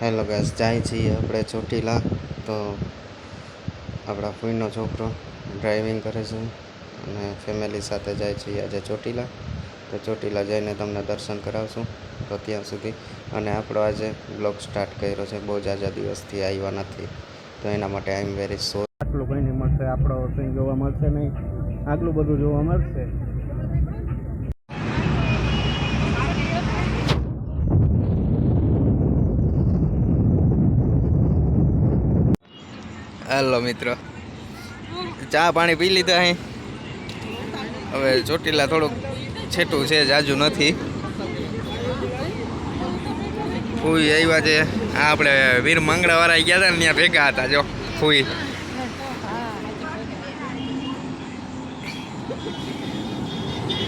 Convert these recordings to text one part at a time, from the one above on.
Hello guys, જાય છીએ આપણે ચોટીલા. તો આપણા ફૂઈનો છોકરો ડ્રાઇવિંગ કરે છે અને ફેમિલી સાથે જાય છીએ આજે ચોટીલા. તો ચોટીલા જઈને તમને દર્શન કરાવશું. તો ત્યાં સુધી અને આપણો આજે બ્લોગ સ્ટાર્ટ કર્યો છે. બહુ ઝાઝા દિવસથી આવ્યા નથી, તો એના માટે આઈ એમ વેરી સોરી. આટલું કંઈ નહીં મળશે, આપણો કંઈ જોવા મળશે નહીં, આટલું બધું જોવા મળશે. હેલો મિત્રો, ચા પાણી પી લીધા અહીં. હવે ચોટીલા થોડુંક છેટું છે, જાજુ નથી. ફૂઈ આવ્યા છે. આ આપણે વીર મંગળા વાળા ગયા હતા ને, ત્યાં ભેગા હતા. જો ફૂઈ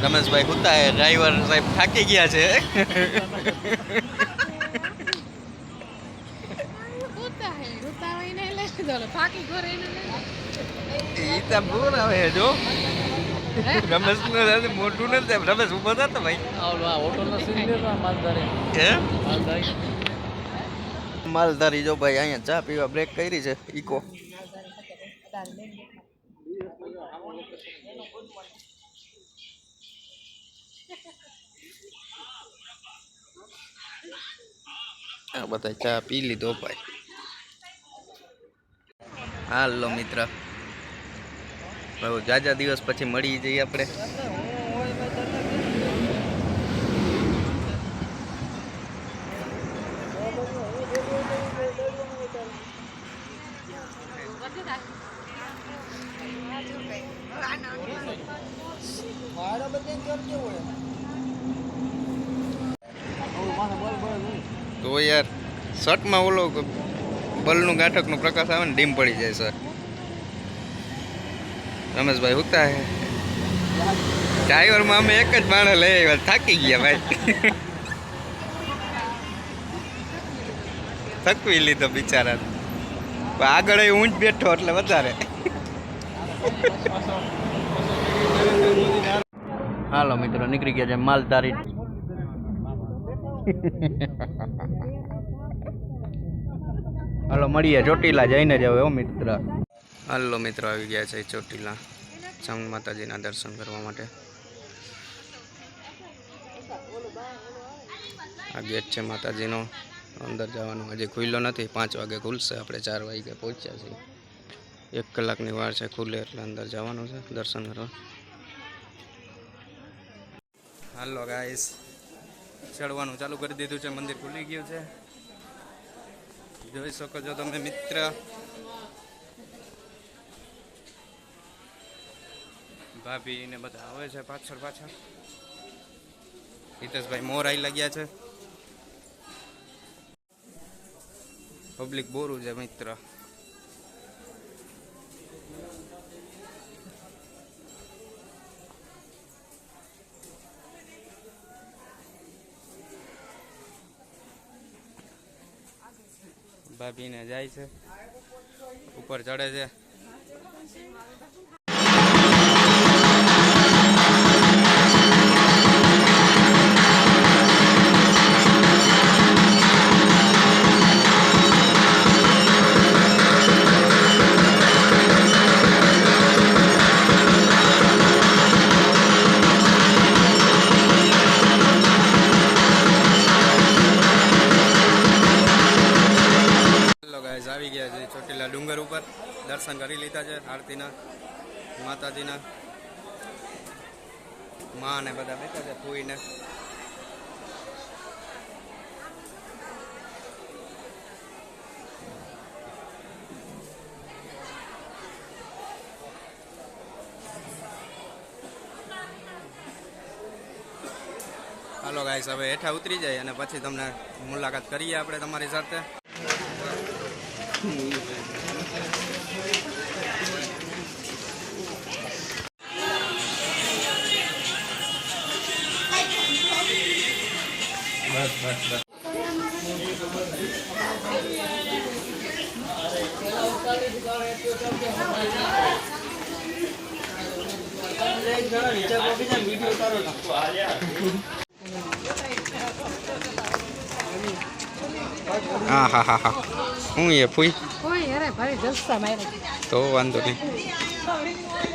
રમેશભાઈ કુત્તા ડ્રાઈવર સાહેબ થાકી ગયા છે. રમેશ મોટું નથી, રમેશ ઉભો થતો ભાઈ. માલધારી જો ભાઈ અહીંયા ચા પીવા બ્રેક કરી છે. ઈકો આ બધા ચા પી લીધો ભાઈ. હાલો મિત્ર, બહુ જાજા દિવસ પછી મળી જઈએ આપણે. તો યાર શર્ટમાં ઓલો બલનું ગાંઠકનો પ્રકાશ આવે ને, ડીમ પડી જાય સર. રમેશભાઈ હુતા હે ડ્રાઈવરમાં. અમે એક જ માણસ લઈ આવ્યા, થાકી ગયા ભાઈ. થકવી લીધો બિચારા. આગળ ઊંચ બેઠો એટલે વધારે. હાલો મિત્રો, નીકળી ગયા છે માલધારી. હાલો મળીએ ચોટીલા જઈને જ હવે મિત્ર. હાલો મિત્રો, આવી ગયા છે ચોટીલા ચામુંડ માતાજીના દર્શન કરવા માટે. આ ગેટ છે માતાજીનો. અંદર જવાનું હજી ખુલ્લો નથી, 5 વાગે ખુલશે. આપણે 4 વાગે પહોંચ્યા છીએ. 1 કલાકની વાર છે, ખુલે એટલે અંદર જવાનું છે દર્શન કરવા. હાલો ગાઈસ, ચડવાનું ચાલુ કરી દીધું છે. મંદિર ખુલી ગયું છે, જોઈ શકો છો તમે મિત્ર. ભાભી ને બધા આવે છે પાછળ પાછળ. હિતેશભાઈ મોર આવી લાગ્યા છે. પબ્લિક બોરું છે મિત્ર. ભાભીને જાય છે, ઉપર ચડે છે. આવી ગયા છે ચોટીલા ડુંગર ઉપર. દર્શન કરી લીધા છે આરતીના, માતાજીના. માં ને બધા બેઠા છે, ફૂઈને. હાલો ગાઈસ, હવે હેઠા ઉતરી જાય અને પછી તમને મુલાકાત કરીએ આપણે તમારી સાથે. બસ બસ બસ. વિડીયો ઉતારો ના. હા હા હા હા હું એ ફૂઈ કોઈ અરે ભાઈ જલસા મારે તો વાંધો નહીં